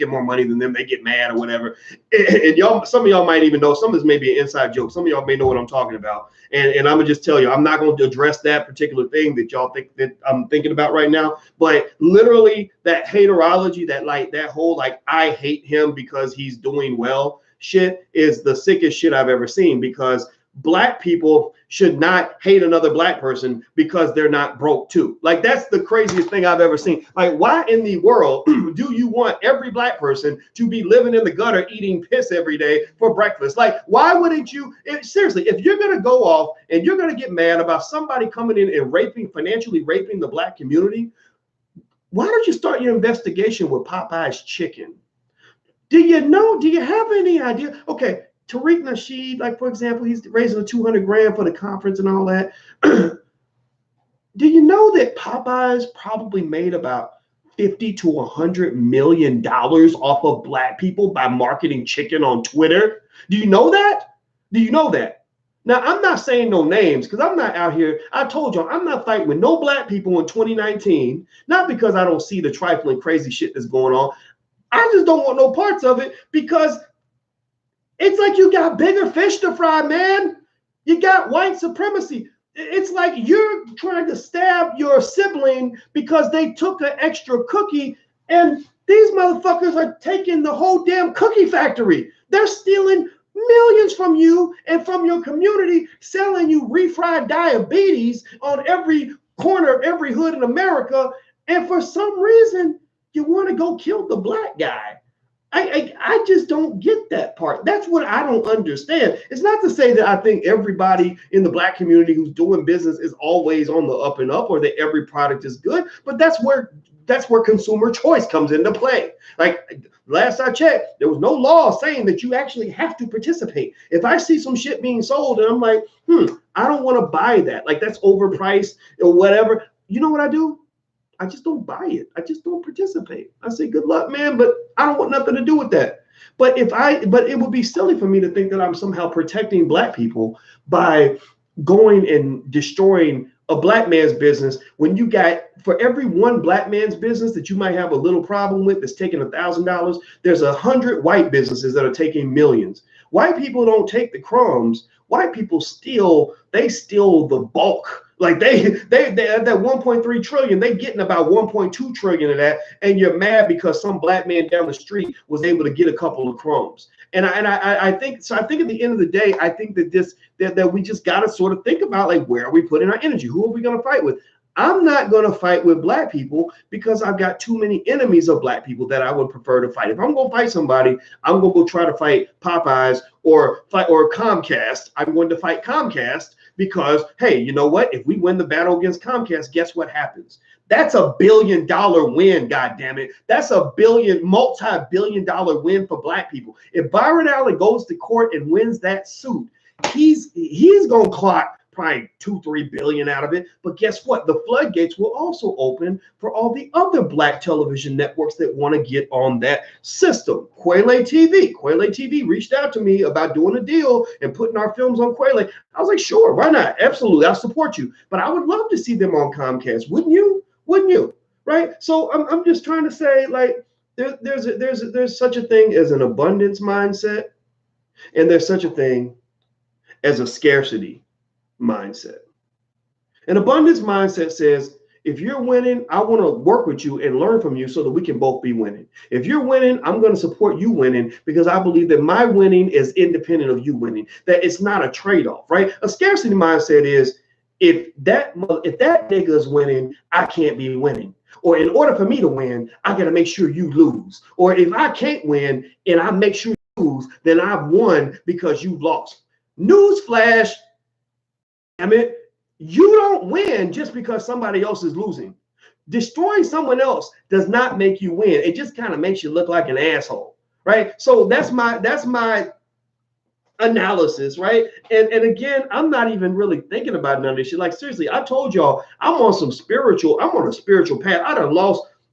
get more money than them, they get mad or whatever. And y'all, some of y'all might even know, some of this may be an inside joke. Some of y'all may know what I'm talking about. And I'm gonna just tell you, I'm not going to address that particular thing that y'all think that I'm thinking about right now. But literally that haterology, that whole like I hate him because he's doing well shit is the sickest shit I've ever seen, because Black people should not hate another Black person because they're not broke too. Like, that's the craziest thing I've ever seen. Like, why in the world do you want every Black person to be living in the gutter eating piss every day for breakfast? Like, why wouldn't you? Seriously, if you're going to go off and you're going to get mad about somebody coming in and financially raping the Black community, why don't you start your investigation with Popeye's chicken? Do you have any idea? Okay, Tariq Nasheed, like, for example, he's raising $200,000 for the conference and all that. Do you know that Popeyes probably made about $50 to $100 million off of Black people by marketing chicken on Twitter? Do you know that? Do you know that? Now, I'm not saying no names because I'm not out here. I told y'all I'm not fighting with no Black people in 2019, not because I don't see the trifling crazy shit that's going on. I just don't want no parts of it, because it's like you got bigger fish to fry, man. You got white supremacy. It's like you're trying to stab your sibling because they took an extra cookie, and these motherfuckers are taking the whole damn cookie factory. They're stealing millions from you and from your community, selling you refried diabetes on every corner of every hood in America. And for some reason, you want to go kill the Black guy. I just don't get that part. That's what I don't understand. It's not to say that I think everybody in the Black community who's doing business is always on the up and up, or that every product is good, but that's where consumer choice comes into play. Like, last I checked, there was no law saying that you actually have to participate. If I see some shit being sold and I'm like, I don't want to buy that, like that's overpriced or whatever, you know what I do? I just don't buy it. I just don't participate. I say, good luck, man, but I don't want nothing to do with that. But it would be silly for me to think that I'm somehow protecting Black people by going and destroying a Black man's business, when you got, for every one Black man's business that you might have a little problem with that's taking $1,000, there's 100 white businesses that are taking millions. White people don't take the crumbs. White people steal the bulk. Like they at that 1.3 trillion, they getting about 1.2 trillion of that, and you're mad because some Black man down the street was able to get a couple of crumbs. And I think so. I think at the end of the day, I think that we just got to sort of think about, like, where are we putting our energy? Who are we going to fight with? I'm not going to fight with Black people because I've got too many enemies of Black people that I would prefer to fight. If I'm going to fight somebody, I'm going to go try to fight Popeyes or Comcast. I'm going to fight Comcast because, hey, you know what? If we win the battle against Comcast, guess what happens? That's $1 billion win, God damn it. That's a multi-billion dollar win for Black people. If Byron Allen goes to court and wins that suit, he's going to clock probably 2-3 billion out of it. But guess what? The floodgates will also open for all the other Black television networks that want to get on that system. Quayle TV reached out to me about doing a deal and putting our films on Quayle. I was like, sure, why not? Absolutely, I'll support you. But I would love to see them on Comcast. Wouldn't you? Right? So I'm just trying to say, like, there's such a thing as an abundance mindset, and there's such a thing as a scarcity mindset. An abundance mindset says, if you're winning, I want to work with you and learn from you so that we can both be winning. If you're winning, I'm going to support you winning because I believe that my winning is independent of you winning, that it's not a trade-off, right? A scarcity mindset is, if that nigga is winning, I can't be winning. Or in order for me to win, I got to make sure you lose. Or if I can't win and I make sure you lose, then I've won because you lost. Newsflash, damn it, you don't win just because somebody else is losing. Destroying someone else does not make you win. It just kind of makes you look like an asshole, right? So that's my analysis, right? And again, I'm not even really thinking about none of this shit. Like, seriously, I told y'all I'm on a spiritual path. I done lost